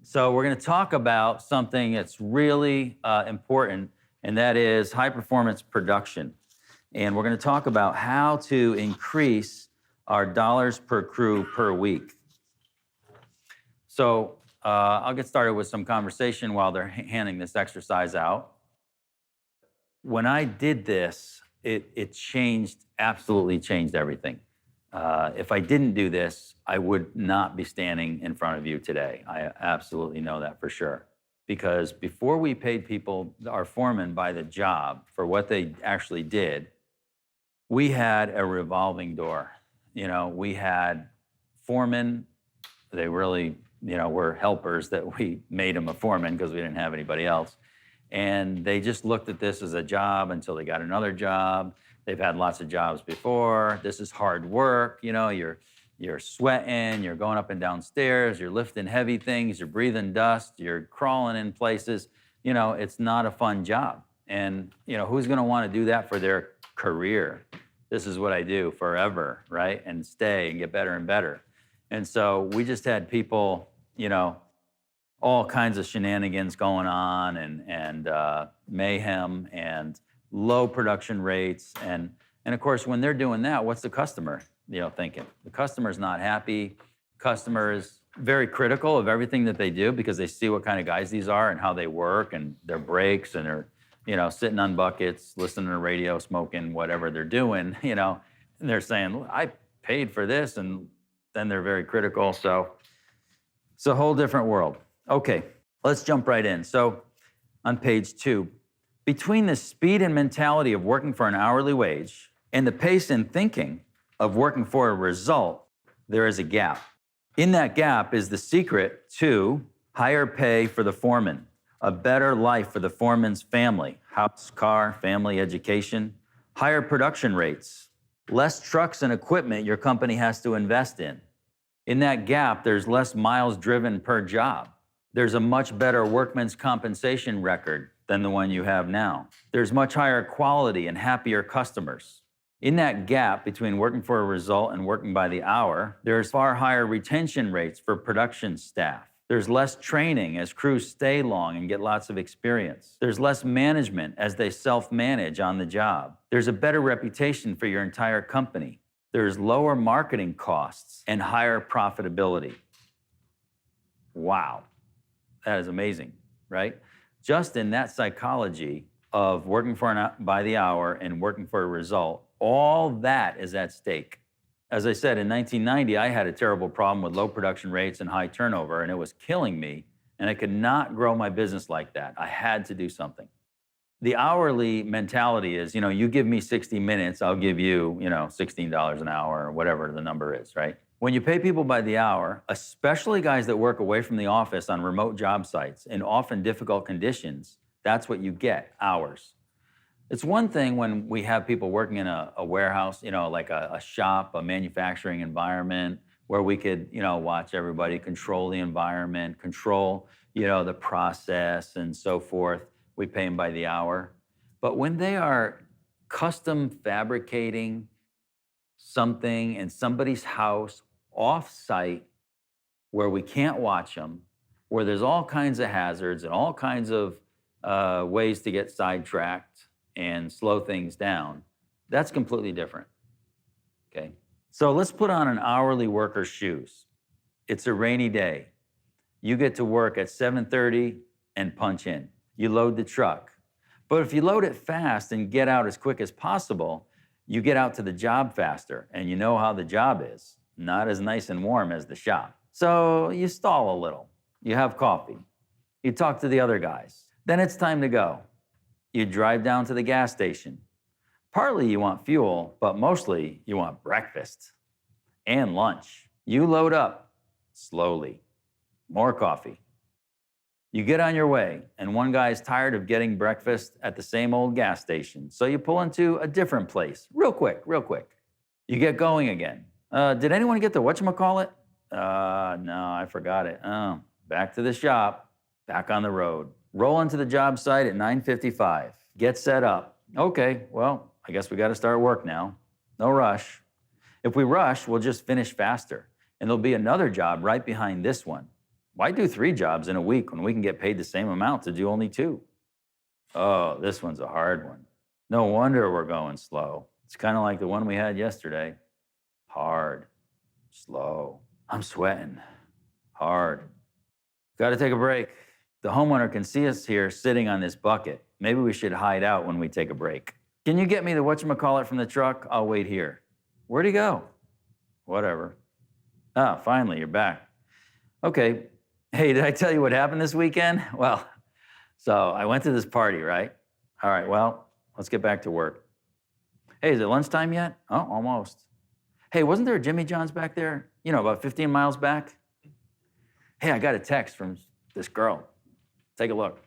So we're going to talk about something that's really important, and that is high performance production. And we're going to talk about how to increase our dollars per crew per week. So I'll get started with some conversation while they're handing this exercise out. When I did this, it changed, absolutely changed everything. If I didn't do this, I would not be standing in front of you today. I absolutely know that for sure. Because before we paid people, our foremen, by the job for what they actually did, we had a revolving door. You know, we had foremen. They really, were helpers that we made them a foreman because we didn't have anybody else. And they just looked at this as a job until they got another job. They've had lots of jobs before. This is hard work. You're sweating, you're going up and down stairs, you're lifting heavy things, you're breathing dust, you're crawling in places. It's not a fun job. And, who's going to want to do that for their career? This is what I do forever, right? And stay and get better and better. And so we just had people, all kinds of shenanigans going on and mayhem and low production rates. And of course, when they're doing that, what's the customer, thinking? The customer's not happy. Customer is very critical of everything that they do because they see what kind of guys these are and how they work and their breaks and they're, sitting on buckets, listening to the radio, smoking, whatever they're doing, and they're saying, I paid for this, and then they're very critical. So it's a whole different world. Okay, let's jump right in. So on page 2, between the speed and mentality of working for an hourly wage and the pace and thinking of working for a result, there is a gap. In that gap is the secret to higher pay for the foreman, a better life for the foreman's family, house, car, family, education, higher production rates, less trucks and equipment your company has to invest in. In that gap, there's less miles driven per job. There's a much better workman's compensation record than the one you have now. There's much higher quality and happier customers. In that gap between working for a result and working by the hour, there's far higher retention rates for production staff. There's less training as crews stay long and get lots of experience. There's less management as they self-manage on the job. There's a better reputation for your entire company. There's lower marketing costs and higher profitability. Wow. That is amazing, right? Just in that psychology of working by the hour and working for a result, all that is at stake. As I said, in 1990, I had a terrible problem with low production rates and high turnover, and it was killing me, and I could not grow my business like that. I had to do something. The hourly mentality is, you give me 60 minutes, I'll give you, $16 an hour or whatever the number is, right? When you pay people by the hour, especially guys that work away from the office on remote job sites in often difficult conditions, that's what you get, hours. It's one thing when we have people working in a warehouse, like a shop, a manufacturing environment, where we could, watch everybody, control the environment, control, the process and so forth. We pay them by the hour. But when they are custom fabricating something in somebody's house, off-site, where we can't watch them, where there's all kinds of hazards and all kinds of ways to get sidetracked and slow things down, that's completely different, okay? So let's put on an hourly worker's shoes. It's a rainy day. You get to work at 7:30 and punch in. You load the truck. But if you load it fast and get out as quick as possible, you get out to the job faster, and you know how the job is, not as nice and warm as the shop. So you stall a little. You have coffee. You talk to the other guys. Then it's time to go. You drive down to the gas station. Partly you want fuel, but mostly you want breakfast and lunch. You load up slowly. More coffee. You get on your way, and one guy is tired of getting breakfast at the same old gas station, so you pull into a different place, real quick. You get going again. Did anyone get the whatchamacallit? No, I forgot it. Oh, back to the shop, back on the road. Roll into the job site at 9:55. Get set up. Okay, well, I guess we got to start work now. No rush. If we rush, we'll just finish faster, and there'll be another job right behind this one. Why do 3 jobs in a week when we can get paid the same amount to do only 2? Oh, this one's a hard one. No wonder we're going slow. It's kind of like the one we had yesterday. Hard, slow. I'm sweating. Hard. Got to take a break. The homeowner can see us here sitting on this bucket. Maybe we should hide out when we take a break. Can you get me the whatchamacallit from the truck? I'll wait here. Where'd he go? Whatever. Ah, finally, you're back. Okay. Hey, did I tell you what happened this weekend? Well, so I went to this party, right? All right, well, let's get back to work. Hey, is it lunchtime yet? Oh, almost. Hey, wasn't there a Jimmy John's back there? You know, about 15 miles back? Hey, I got a text from this girl. Take a look.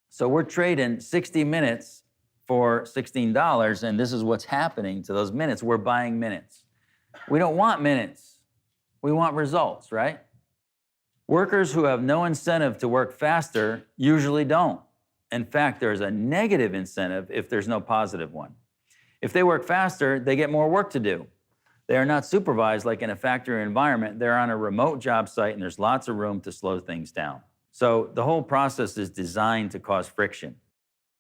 So we're trading 60 minutes for $16, and this is what's happening to those minutes. We're buying minutes. We don't want minutes. We want results, right? Workers who have no incentive to work faster usually don't. In fact, there's a negative incentive if there's no positive one. If they work faster, they get more work to do. They are not supervised like in a factory environment. They're on a remote job site and there's lots of room to slow things down. So the whole process is designed to cause friction.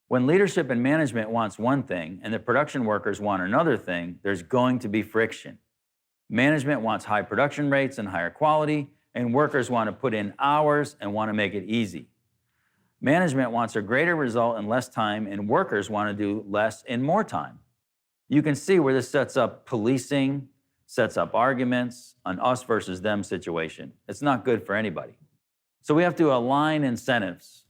When leadership and management wants one thing and the production workers want another thing, there's going to be friction. Management wants high production rates and higher quality, and workers want to put in hours and want to make it easy. Management wants a greater result in less time, and workers want to do less in more time. You can see where this sets up policing, sets up arguments, an us versus them situation. It's not good for anybody. So we have to align incentives.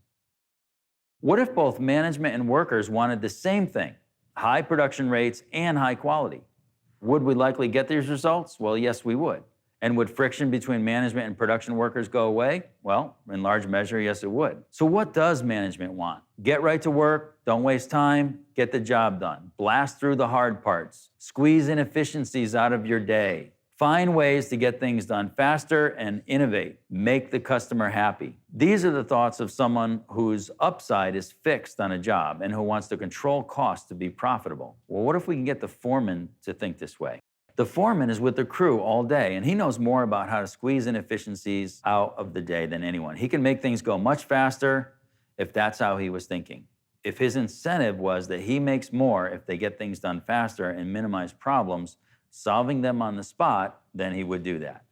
What if both management and workers wanted the same thing, high production rates and high quality? Would we likely get these results? Well, yes, we would. And would friction between management and production workers go away? Well, in large measure, yes, it would. So what does management want? Get right to work, don't waste time, get the job done. Blast through the hard parts. Squeeze inefficiencies out of your day. Find ways to get things done faster and innovate. Make the customer happy. These are the thoughts of someone whose upside is fixed on a job and who wants to control costs to be profitable. Well, what if we can get the foreman to think this way? The foreman is with the crew all day, and he knows more about how to squeeze inefficiencies out of the day than anyone. He can make things go much faster if that's how he was thinking. If his incentive was that he makes more if they get things done faster and minimize problems, solving them on the spot, then he would do that.